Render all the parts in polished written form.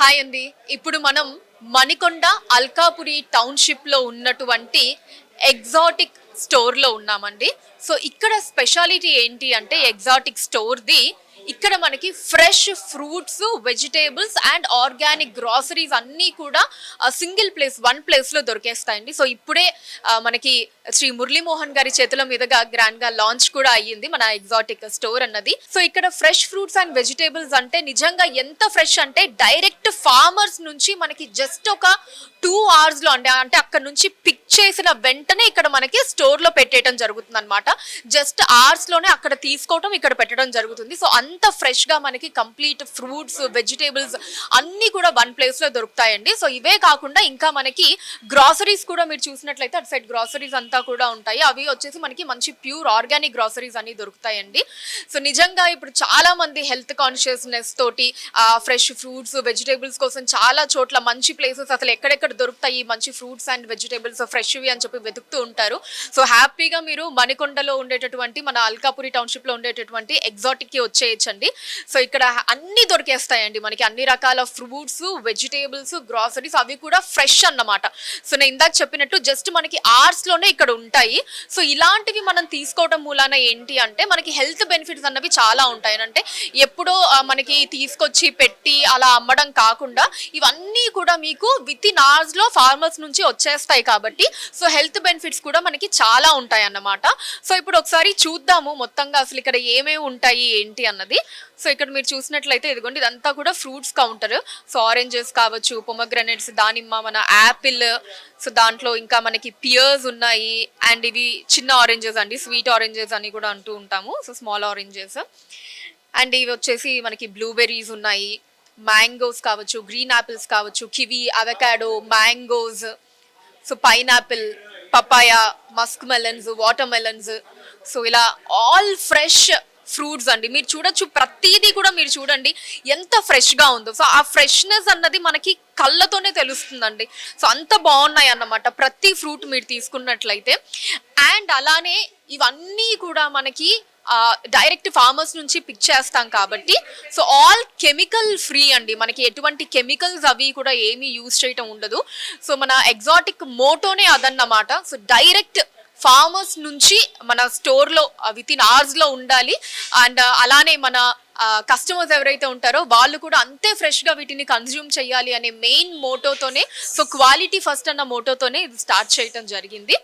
Hi అండి. ఇప్పుడు మనం మణికొండ అల్కాపురి టౌన్‌షిప్‌లో ఉన్నటువంటి ఎగ్జాటిక్ స్టోర్‌లో ఉన్నామండి. సో, ఇక్కడ స్పెషాలిటీ ఏంటి అంటే ఎగ్జాటిక్ స్టోర్‌ది ఇక్కడ మనకి fresh fruits, vegetables and organic groceries అన్నీ కూడా సింగిల్ ప్లేస్, వన్ ప్లేస్‌లో దొరికేస్తాయండి. సో, ఇప్పుడే మనకి శ్రీ మురళీమోహన్ గారి చేతుల మీదుగా గ్రాండ్‌గా లాంచ్ కూడా అయ్యింది మన ఎగ్జాటిక్ స్టోర్ అన్నది. సో, ఇక్కడ ఫ్రెష్ ఫ్రూట్స్ అండ్ వెజిటబుల్స్ అంటే నిజంగా ఎంత ఫ్రెష్ అంటే డైరెక్ట్ ఫార్మర్స్ నుంచి మనకి జస్ట్ ఒక 2 అవర్స్‌లో అంటే అక్కడ నుంచి పిక్ చేసిన వెంటనే ఇక్కడ మనకి స్టోర్‌లో పెట్టేయడం జరుగుతుందన్నమాట. జస్ట్ అవర్స్‌లోనే అక్కడ తీసుకోవటం, ఇక్కడ పెట్టడం జరుగుతుంది. సో, అంత ఫ్రెష్‌గా మనకి కంప్లీట్ ఫ్రూట్స్, వెజిటబుల్స్ అన్నీ కూడా వన్ ప్లేస్‌లో దొరుకుతాయండి. సో, ఇవే కాకుండా ఇంకా మనకి గ్రోసరీస్ కూడా మీరు చూసినట్లయితే అటు సైడ్ గ్రోసరీస్ అంతా కూడా ఉంటాయి. అవి వచ్చేసి మనకి మంచి ప్యూర్ ఆర్గానిక్ గ్రోసరీస్ అన్ని దొరుకుతాయండి. సో, నిజంగా ఇప్పుడు చాలా మంది హెల్త్ కాన్షియస్‌నెస్ తోటి ఫ్రెష్ ఫ్రూట్స్, వెజిటబుల్స్ కోసం చాలా చోట్ల మంచి ప్లేసెస్ అసలు ఎక్కడెక్కడ దొరుకుతాయి మంచి ఫ్రూట్స్ అండ్ వెజిటబుల్స్ ఫ్రెష్‌వి అని చెప్పి వెతుకుతూ ఉంటారు. సో, హ్యాపీగా మీరు మణికొండలో ఉండేటటువంటి మన అల్కాపురి టౌన్‌షిప్‌లో ఉండేటటువంటి ఎగ్జాటిక్‌కి వచ్చేయచ్చండి. సో, ఇక్కడ అన్నీ దొరికేస్తాయండి మనకి అన్ని రకాల ఫ్రూట్స్, వెజిటబుల్స్, గ్రోసరీస్ అవి కూడా ఫ్రెష్ అన్నమాట. సో, నేను ఇందాక చెప్పినట్టు జస్ట్ మనకి అవర్స్‌లోనే ఇక్కడ ఉంటాయి. సో, ఇలాంటివి మనం తీసుకోవడం మూలాన ఏంటి అంటే మనకి హెల్త్ బెనిఫిట్స్ అన్నవి చాలా ఉంటాయి. అంటే ఎప్పుడో మనకి తీసుకొచ్చి పెట్టి అలా అమ్మడం కాకుండా ఇవన్నీ కూడా మీకు విత్ ఇన్ అవర్స్‌లో ఫార్మర్స్ నుంచి వచ్చేస్తాయి కాబట్టి సో హెల్త్ బెనిఫిట్స్ కూడా మనకి చాలా ఉంటాయి అన్నమాట. సో, ఇప్పుడు ఒకసారి చూద్దాము మొత్తంగా అసలు ఇక్కడ ఏమేమి ఉంటాయి ఏంటి అన్నది. సో, ఇక్కడ మీరు చూసినట్లయితే ఇదిగోండి ఇదంతా కూడా ఫ్రూట్స్ కౌంటర్. సో, ఆరెంజెస్ కావచ్చు, పొమగ్రనేట్స్, దానిమ్మ, మన యాపిల్, సో దాంట్లో ఇంకా మనకి పియర్స్ ఉన్నాయి అండ్ ఇవి చిన్న ఆరెంజెస్ అండి, స్వీట్ ఆరెంజెస్ అని కూడా అంటూ ఉంటాము. సో, స్మాల్ ఆరెంజెస్ అండ్ ఇవి వచ్చేసి మనకి బ్లూబెర్రీస్ ఉన్నాయి, మ్యాంగోస్ కావచ్చు, గ్రీన్ యాపిల్స్ కావచ్చు, kiwi, avocado, mangoes, so pineapple, papaya, muskmelons, watermelons, so ఇలా ఆల్ ఫ్రెష్ ఫ్రూట్స్ అండి. మీరు చూడొచ్చు ప్రతిదీ కూడా మీరు చూడండి ఎంత ఫ్రెష్గా ఉందో. సో ఆ ఫ్రెష్నెస్ అన్నది మనకి కళ్ళతోనే తెలుస్తుందండి. సో అంత బాగున్నాయి అన్నమాట ప్రతి ఫ్రూట్ మీరు తీసుకున్నట్లయితే. అండ్ అలానే ఇవన్నీ కూడా మనకి డైరెక్ట్ ఫార్మర్స్ నుంచి పిక్ చేస్తాం కాబట్టి సో ఆల్ కెమికల్ ఫ్రీ అండి. మనకి ఎటువంటి కెమికల్స్ అవి కూడా ఏమీ యూజ్ చేయటం ఉండదు. సో మన ఎగ్జాటిక్ మోటోనే అదన్నమాట. సో డైరెక్ట్ ఫార్మర్స్ నుంచి మన స్టోర్లో విత్ ఇన్ అవర్స్లో ఉండాలి. అండ్ అలానే మన కస్టమర్స్ ఎవరైతే ఉంటారో వాళ్ళు కూడా అంతే ఫ్రెష్గా వీటిని కన్జ్యూమ్ చేయాలి అనే మెయిన్ మోటోతోనే, సో క్వాలిటీ ఫస్ట్ అన్న మోటోతోనే ఇది స్టార్ట్ చేయటం జరిగింది.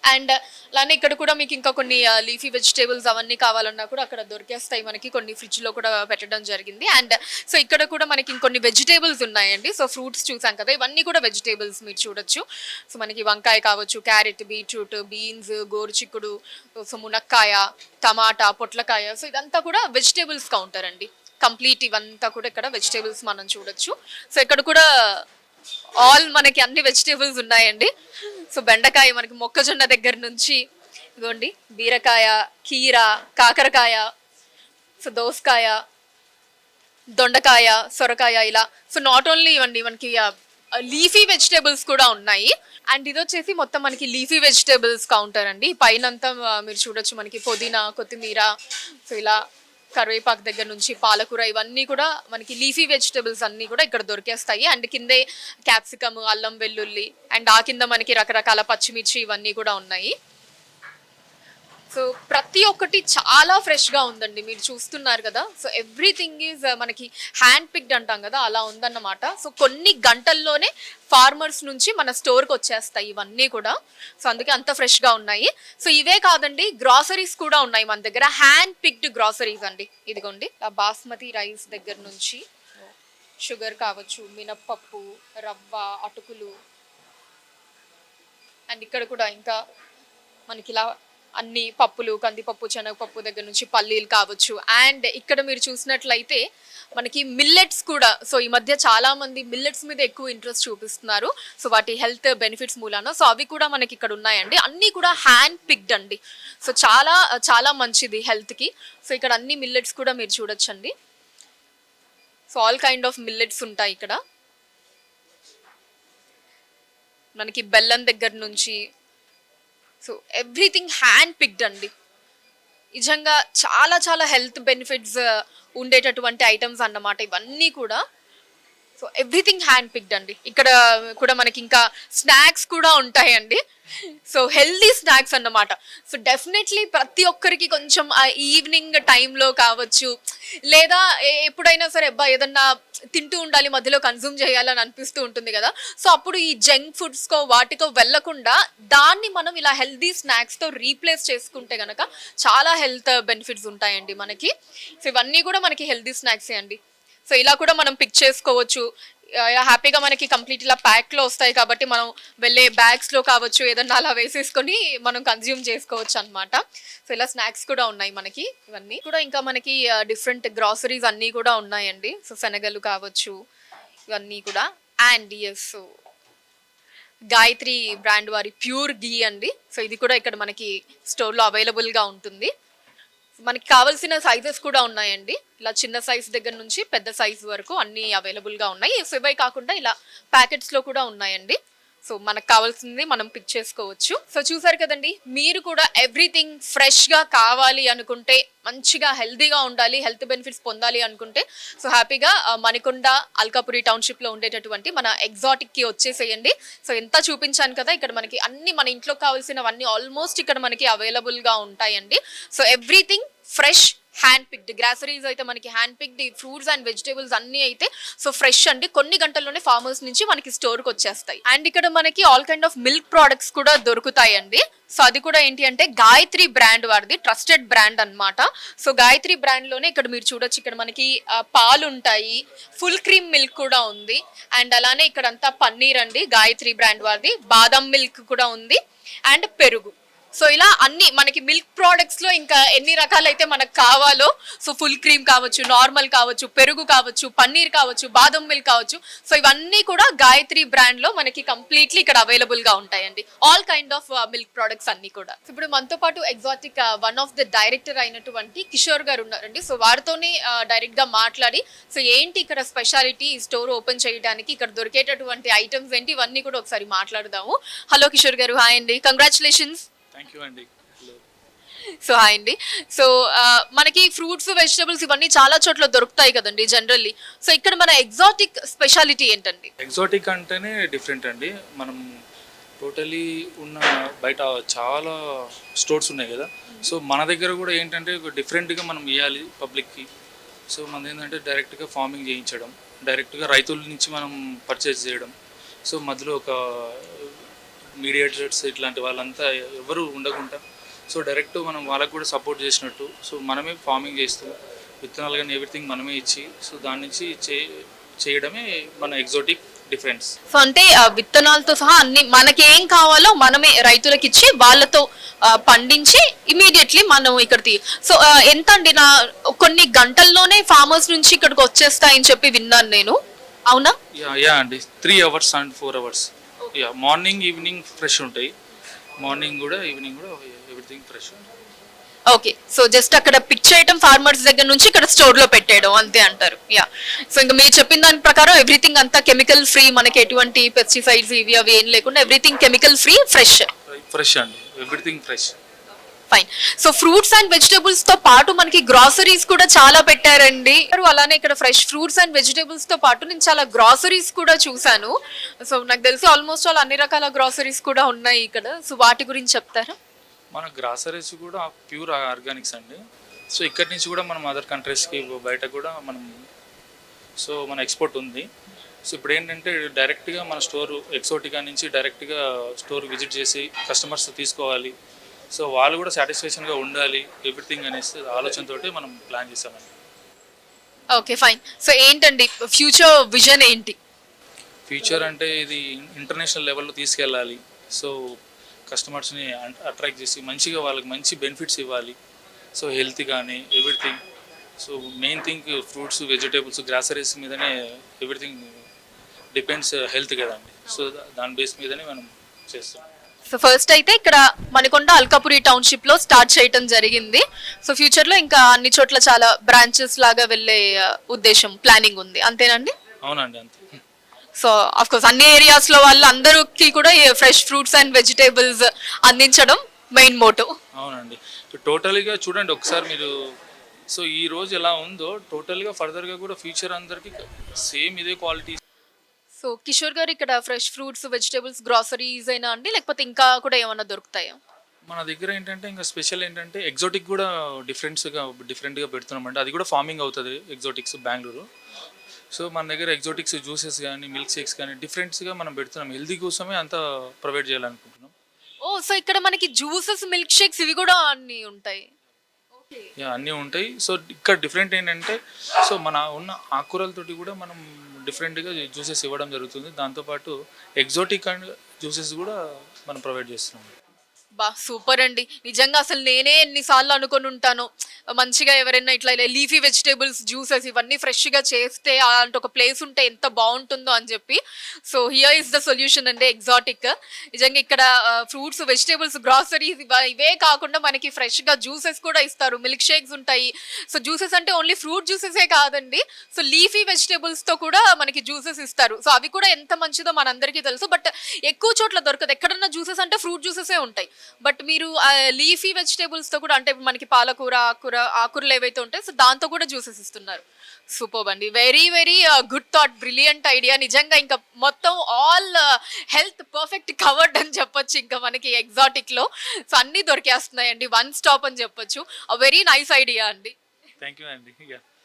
అండ్ అలానే ఇక్కడ కూడా మీకు ఇంకా కొన్ని లీఫీ వెజిటేబుల్స్ అవన్నీ కావాలన్నా కూడా అక్కడ దొరికేస్తాయి మనకి, కొన్ని ఫ్రిడ్జ్లో కూడా పెట్టడం జరిగింది. అండ్ సో ఇక్కడ కూడా మనకి ఇంకొన్ని వెజిటేబుల్స్ ఉన్నాయండి. సో ఫ్రూట్స్ చూసాం కదా, ఇవన్నీ కూడా వెజిటేబుల్స్ మీరు చూడొచ్చు. సో మనకి వంకాయ కావచ్చు, క్యారెట్, బీట్రూట్, బీన్స్, గోరుచిక్కుడు, సో మునక్కాయ, టమాటా, పొట్లకాయ, సో ఇదంతా కూడా వెజిటేబుల్స్ కౌంటర్ అండి. కంప్లీట్ ఇవంతా కూడా ఇక్కడ వెజిటేబుల్స్ మనం చూడొచ్చు. సో ఇక్కడ కూడా ఆల్ మనకి అన్ని వెజిటేబుల్స్ ఉన్నాయండి. సో బెండకాయ మనకి మొక్కజొన్న దగ్గర నుంచి ఇదిగోండి, బీరకాయ, కీర, కాకరకాయ, సో దోసకాయ, దొండకాయ, సొరకాయ, ఇలా. సో నాట్ ఓన్లీ ఇవ్వండి మనకి లీఫీ వెజిటేబుల్స్ కూడా ఉన్నాయి. అండ్ ఇది వచ్చేసి మొత్తం మనకి లీఫీ వెజిటేబుల్స్ కౌంటర్ అండి. పైనంతా మీరు చూడొచ్చు మనకి పుదీనా, కొత్తిమీర, సో ఇలా కరివేపాకు దగ్గర నుంచి పాలకూర, ఇవన్నీ కూడా మనకి లీఫీ వెజిటబుల్స్ అన్నీ కూడా ఇక్కడ దొరికేస్తాయి. అండ్ కిందే క్యాప్సికమ్, అల్లం వెల్లుల్లి, అండ్ ఆ కింద మనకి రకరకాల పచ్చిమిర్చి ఇవన్నీ కూడా ఉన్నాయి. సో ప్రతి ఒక్కటి చాలా ఫ్రెష్గా ఉందండి, మీరు చూస్తున్నారు కదా. సో ఎవ్రీథింగ్ ఈజ్ మనకి హ్యాండ్ పిక్డ్ అంటాం కదా, అలా ఉందన్నమాట. సో కొన్ని గంటల్లోనే ఫార్మర్స్ నుంచి మన స్టోర్కి వచ్చేస్తాయి ఇవన్నీ కూడా. సో అందుకే అంత ఫ్రెష్గా ఉన్నాయి. సో ఇవే కాదండి, గ్రాసరీస్ కూడా ఉన్నాయి మన దగ్గర, హ్యాండ్ పిక్డ్ గ్రాసరీస్ అండి. ఇదిగోండి బాస్మతి రైస్ దగ్గర నుంచి షుగర్ కావచ్చు, మినప్పప్పు, రవ్వ, అటుకులు, అండ్ ఇక్కడ కూడా ఇంకా మనకి ఇలా అన్ని పప్పులు, కందిపప్పు, శనగపప్పు దగ్గర నుంచి పల్లీలు కావచ్చు. అండ్ ఇక్కడ మీరు చూసినట్లయితే మనకి మిల్లెట్స్ కూడా. సో ఈ మధ్య చాలా మంది మిల్లెట్స్ మీద ఎక్కువ ఇంట్రెస్ట్ చూపిస్తున్నారు, సో వాటి హెల్త్ బెనిఫిట్స్ మూలాన. సో అవి కూడా మనకి ఇక్కడ ఉన్నాయండి. అన్నీ కూడా హ్యాండ్ పిక్డ్ అండి. సో చాలా చాలా మంచిది హెల్త్కి. సో ఇక్కడ అన్ని మిల్లెట్స్ కూడా మీరు చూడొచ్చండి. So all kind of millets ఉంటాయి ఇక్కడ. మనకి బెల్లం దగ్గర నుంచి, సో ఎవ్రీథింగ్ హ్యాండ్ పిక్డ్ అండి. నిజంగా చాలా చాలా హెల్త్ బెనిఫిట్స్ ఉండేటటువంటి ఐటమ్స్ అన్నమాట ఇవన్నీ కూడా. సో ఎవ్రీథింగ్ హ్యాండ్ పిక్డ్ అండి. ఇక్కడ కూడా మనకి ఇంకా స్నాక్స్ కూడా ఉంటాయండి. సో హెల్దీ స్నాక్స్ అన్నమాట. సో డెఫినెట్లీ ప్రతి ఒక్కరికి కొంచెం ఆ ఈవినింగ్ టైంలో కావచ్చు, లేదా ఎప్పుడైనా సరే అబ్బా ఏదన్నా తింటూ ఉండాలి, మధ్యలో కన్జ్యూమ్ చేయాలని అనిపిస్తూ ఉంటుంది కదా. సో అప్పుడు ఈ జంక్ ఫుడ్స్కో వాటికో వెళ్ళకుండా దాన్ని మనం ఇలా హెల్దీ స్నాక్స్తో రీప్లేస్ చేసుకుంటే కనుక చాలా హెల్త్ బెనిఫిట్స్ ఉంటాయండి మనకి. సో ఇవన్నీ కూడా మనకి హెల్దీ స్నాక్సే అండి. సో ఇలా కూడా మనం పిక్ చేసుకోవచ్చు. హ్యాపీగా మనకి కంప్లీట్ ఇలా ప్యాక్లో వస్తాయి కాబట్టి మనం వెళ్ళే బ్యాగ్స్లో కావచ్చు ఏదన్నా అలా వేసేసుకొని మనం కన్జ్యూమ్ చేసుకోవచ్చు అనమాట. సో ఇలా స్నాక్స్ కూడా ఉన్నాయి మనకి. ఇవన్నీ కూడా ఇంకా మనకి డిఫరెంట్ గ్రాసరీస్ అన్నీ కూడా ఉన్నాయండి. సో శనగలు కావచ్చు ఇవన్నీ కూడా. అండ్ ఎస్ గాయత్రి బ్రాండ్ వారి ప్యూర్ గీ అండి. సో ఇది కూడా ఇక్కడ మనకి స్టోర్లో అవైలబుల్గా ఉంటుంది. మనకి కావాల్సిన సైజెస్ కూడా ఉన్నాయండి. ఇలా చిన్న సైజ్ దగ్గర నుంచి పెద్ద సైజ్ వరకు అన్నీ అవైలబుల్గా ఉన్నాయి. సో ఇవే కాకుండా ఇలా ప్యాకెట్స్లో కూడా ఉన్నాయండి. సో మనకు కావాల్సింది మనం పిక్ చేసుకోవచ్చు. సో చూసారు కదండి, మీరు కూడా ఎవ్రీథింగ్ ఫ్రెష్గా కావాలి అనుకుంటే, మంచిగా హెల్తీగా ఉండాలి, హెల్త్ బెనిఫిట్స్ పొందాలి అనుకుంటే సో హ్యాపీగా మణికొండ అల్కాపురి టౌన్షిప్లో ఉండేటటువంటి మన ఎగ్జాటిక్కి వచ్చేసేయండి. సో ఎంత చూపించాను కదా, ఇక్కడ మనకి అన్ని మన ఇంట్లో కావాల్సినవన్నీ ఆల్మోస్ట్ ఇక్కడ మనకి అవైలబుల్గా ఉంటాయండి. So everything fresh hand picked. Groceries అయితే మనకి hand picked, fruits and vegetables అన్నీ అయితే సో ఫ్రెష్ అండి. కొన్ని గంటల్లోనే ఫార్మర్స్ నుంచి మనకి స్టోర్కి వచ్చేస్తాయి. అండ్ ఇక్కడ మనకి all kind of milk products కూడా దొరుకుతాయండి. సో అది కూడా ఏంటి అంటే గాయత్రి బ్రాండ్ వారిది, ట్రస్టెడ్ బ్రాండ్ అన్నమాట. సో గాయత్రి బ్రాండ్లోనే ఇక్కడ మీరు చూడొచ్చు, ఇక్కడ మనకి పాలు ఉంటాయి, ఫుల్ క్రీమ్ మిల్క్ కూడా ఉంది. అండ్ అలానే ఇక్కడ అంతా పన్నీర్ అండి, గాయత్రి బ్రాండ్ వారిది. బాదం మిల్క్ కూడా ఉంది అండ్ పెరుగు. సో ఇలా అన్ని మనకి మిల్క్ ప్రోడక్ట్స్ లో ఇంకా ఎన్ని రకాలైతే మనకు కావాలో, సో ఫుల్ క్రీమ్ కావచ్చు, నార్మల్ కావచ్చు, పెరుగు కావచ్చు, పన్నీర్ కావచ్చు, బాదం మిల్క్ కావచ్చు, సో ఇవన్నీ కూడా గాయత్రి బ్రాండ్ లో మనకి కంప్లీట్లీ ఇక్కడ అవైలబుల్ గా ఉంటాయండి. All kind of milk products అన్ని కూడా. ఇప్పుడు మనతో పాటు exotic one of the director అయినటువంటి కిషోర్ గారు ఉన్నారండి. సో వారితోనే డైరెక్ట్ గా మాట్లాడి సో ఏంటి ఇక్కడ స్పెషాలిటీ, స్టోర్ ఓపెన్ చేయడానికి ఇక్కడ దొరికేటటువంటి ఐటమ్స్ ఏంటి, ఇవన్నీ కూడా ఒకసారి మాట్లాడదాము. హలో కిషోర్ గారు, హాయ్ అండి, కంగ్రాచులేషన్స్. థ్యాంక్ యూ అండి. సో హాయ్ అండి. సో మనకి ఫ్రూట్స్ వెజిటబుల్స్ ఇవన్నీ చాలా చోట్ల దొరుకుతాయి కదండి జనరల్లీ. సో ఇక్కడ మన ఎగ్జాటిక్ స్పెషాలిటీ ఏంటండి? ఎగ్జాటిక్ అంటేనే డిఫరెంట్ అండి. మనం టోటలీ ఉన్న బయట చాలా స్టోర్స్ ఉన్నాయి కదా, సో మన దగ్గర కూడా ఏంటంటే డిఫరెంట్గా మనం ఇవ్వాలి పబ్లిక్కి. సో మన ఏంటంటే డైరెక్ట్గా ఫార్మింగ్ చేయించడం, డైరెక్ట్గా రైతుల నుంచి మనం పర్చేస్ చేయడం. సో మధ్యలో ఒక మీడియేటర్స్ ఇట్లాంటి వాళ్ళంతా ఎవరు ఉండకుండా సో డైరెక్ట్ మనం వాళ్ళకు కూడా సపోర్ట్ చేసినట్టు, సో మనమే ఫార్మింగ్ చేస్తూ విత్తనాలు కానీ ఎవ్రీథింగ్ మనమే ఇచ్చి సో దాని నుంచి చేయడమే మన ఎగ్జాటిక్ డిఫరెన్స్. సో అంటే విత్తనాలతో సహా అన్ని మనకి ఏం కావాలో మనమే రైతులకు ఇచ్చి వాళ్ళతో పండించి ఇమీడియట్లీ మనం ఇక్కడ సో ఎంత అండి, నా కొన్ని గంటల్లోనే ఫార్మర్స్ నుంచి ఇక్కడికి వచ్చేస్తాయని చెప్పి విన్నాను నేను, అవునా? యా అండి, 3 hours and 4 hours. Yeah, morning evening fresh ఉంటాయి. మార్నింగ్ కూడా ఈవినింగ్ కూడా everything fresh. Okay, so just అక్కడ పిక్ చేయడం ఫార్మర్స్ దగ్గర నుంచి ఇక్కడ స్టోర్ లో పెట్టేయడం అంతే అంటారు. యా, సో ఇంకా మీరు చెప్పిన దాని ప్రకారం ఎవ్రీథింగ్ అంతా కెమికల్ ఫ్రీ, మనకి ఎటువంటి పెస్టిసైడ్స్ ఇవి అవి ఏం లేకుండా ఎవ్రీథింగ్ కెమికల్ ఫ్రీ, ఫ్రెష్ అండి, everything fresh. Fine. So fruits and vegetables తో పాటు మనకి గ్రాసరీస్ కూడా చాలా పెట్టారండి. అలానే ఇక్కడ ఫ్రెష్ ఫ్రూట్స్ అండ్ వెజిటేబుల్స్ తో పాటు నేను చాలా గ్రాసరీస్ కూడా చూసాను. సో నాకు తెలిసి ఆల్మోస్ట్ ఆల్ అన్ని రకాల గ్రాసరీస్ కూడా ఉన్నాయి ఇక్కడ. సో వాటి గురించి చెప్తారా? మన గ్రాసరీస్ కూడా ప్యూర్ ఆర్గానిక్స్ అండి. సో ఇక్కడి నుంచి కూడా మనం అదర్ కంట్రీస్కి బయట కూడా మనం సో మన ఎక్స్పోర్ట్ ఉంది. సో ఇప్పుడు ఏంటంటే డైరెక్ట్గా మన స్టోర్ ఎక్సోటికా నుంచి డైరెక్ట్గా స్టోర్ విజిట్ చేసి కస్టమర్స్ తీసుకోవాలి, సో వాళ్ళు కూడా సాటిస్ఫాక్షన్గా ఉండాలి ఎవ్రీథింగ్ అనేసి ఆలోచనతోటి మనం ప్లాన్ చేసామండి. Okay fine. సో ఏంటండి ఫ్యూచర్ విజన్ ఏంటి? ఫ్యూచర్ అంటే ఇది ఇంటర్నేషనల్ లెవెల్లో తీసుకెళ్ళాలి. సో కస్టమర్స్ని అట్రాక్ట్ చేసి మంచిగా వాళ్ళకి మంచి బెనిఫిట్స్ ఇవ్వాలి. సో హెల్త్ కానీ everything. So main thing fruits vegetables groceries మీదనే ఎవ్రీథింగ్ డిపెండ్స్ హెల్త్ కదండి. సో దాని బేస్ మీదనే మనం చేస్తాం. సో ఫస్ట్ అయితే ఇక్కడ మణికొండ అల్కాపురి టౌన్షిప్ లో స్టార్ట్ చేయడం జరిగింది. సో ఫ్యూచర్ లో ఇంకా అన్ని చోట్ల చాలా బ్రాంచెస్ లాగా వెళ్ళే ఉద్దేశం, ప్లానింగ్ ఉంది, అంతేనండి? అవునండి, అంతే. సో ఆఫ్ కోర్స్ అన్ని ఏరియాస్ లో వాళ్ళు అందరికి కూడా ఫ్రెష్ ఫ్రూట్స్ అండ్ వెజిటేబుల్స్ అందించడం మెయిన్ మోటో. అవునండి, టోటల్గా చూడండి ఒకసారి మీరు. సో ఈ రోజు ఎలా ఉందో టోటల్గా ఫర్దర్గా కూడా ఫ్యూచర్ అందరికి సేమ్ ఇదే క్వాలిటీ సో కిషోర్ గారు ఇక్కడ ఫ్రెష్ ఫ్రూట్స్ వెజిటేబుల్స్ గ్రాసరీస్ అయినా అండి లేకపోతే ఇంకా కూడా ఏమైనా దొరుకుతాయా? మన దగ్గర ఏంటంటే ఇంకా స్పెషల్ ఏంటంటే ఎగ్జాటిక్ కూడా డిఫరెంట్గా పెడుతున్నామండి. అది కూడా ఫార్మింగ్ అవుతుంది ఎగ్జాటిక్స్ బెంగళూరు. సో మన దగ్గర ఎగ్జాటిక్స్ జ్యూసెస్ కానీ మిల్క్ షేక్స్ కానీ డిఫరెంట్స్గా మనం పెడుతున్నాం. హెల్తీ కోసమే అంతా ప్రొవైడ్ చేయాలనుకుంటున్నాం. ఓ సో ఇక్కడ మనకి జ్యూసెస్ మిల్క్ షేక్స్ ఇవి కూడా అన్ని ఉంటాయి. ఓకే. అన్నీ ఉంటాయి. సో ఇక్కడ డిఫరెంట్ ఏంటంటే సో మన ఉన్న ఆకుకూరలతోటి కూడా మనం డిఫరెంట్గా జ్యూసెస్ ఇవ్వడం జరుగుతుంది. దాంతోపాటు ఎగ్జాటిక్ అండ్ జ్యూసెస్ కూడా మనం ప్రొవైడ్ చేస్తున్నాం. బా సూపర్ అండి. నిజంగా అసలు నేనే ఎన్నిసార్లు అనుకొని ఉంటాను మంచిగా ఎవరైనా ఇట్లా లీఫీ వెజిటేబుల్స్ జ్యూసెస్ ఇవన్నీ ఫ్రెష్గా చేస్తే అలాంటి ఒక ప్లేస్ ఉంటే ఎంత బాగుంటుందో అని చెప్పి. So here is the solution అండి ఎగ్జాటిక్. నిజంగా ఇక్కడ ఫ్రూట్స్ వెజిటేబుల్స్ గ్రాసరీస్ ఇవే కాకుండా మనకి ఫ్రెష్గా జ్యూసెస్ కూడా ఇస్తారు, మిల్క్ షేక్స్ ఉంటాయి. సో జ్యూసెస్ అంటే ఓన్లీ ఫ్రూట్ జ్యూసెసే కాదండి, సో లీఫీ వెజిటేబుల్స్తో కూడా మనకి జ్యూసెస్ ఇస్తారు. సో అవి కూడా ఎంత మంచిదో మనందరికీ తెలుసు. బట్ ఎక్కువ చోట్ల దొరకదు. ఎక్కడన్నా జ్యూసెస్ అంటే ఫ్రూట్ జ్యూసెసే ఉంటాయి. బట్ మీరు లీఫీ వెజిటేబుల్స్తో కూడా అంటే మనకి పాలకూర ఆకుకూరలు ఏవైతే ఉంటాయో సో దాంతో కూడా జ్యూసెస్ ఇస్తున్నారు. సూపర్ అండి. Very very good thought, brilliant idea. నిజంగా ఇంకా మొత్తం ఆల్ హెల్త్ పర్ఫెక్ట్ కవర్డ్ అని చెప్పొచ్చు ఇంకా మనకి ఎగ్జాటిక్లో. సో అన్నీ దొరికేస్తున్నాయండి, వన్ స్టాప్ అని చెప్పొచ్చు. వెరీ నైస్ ఐడియా అండి. థ్యాంక్ యూ అండి.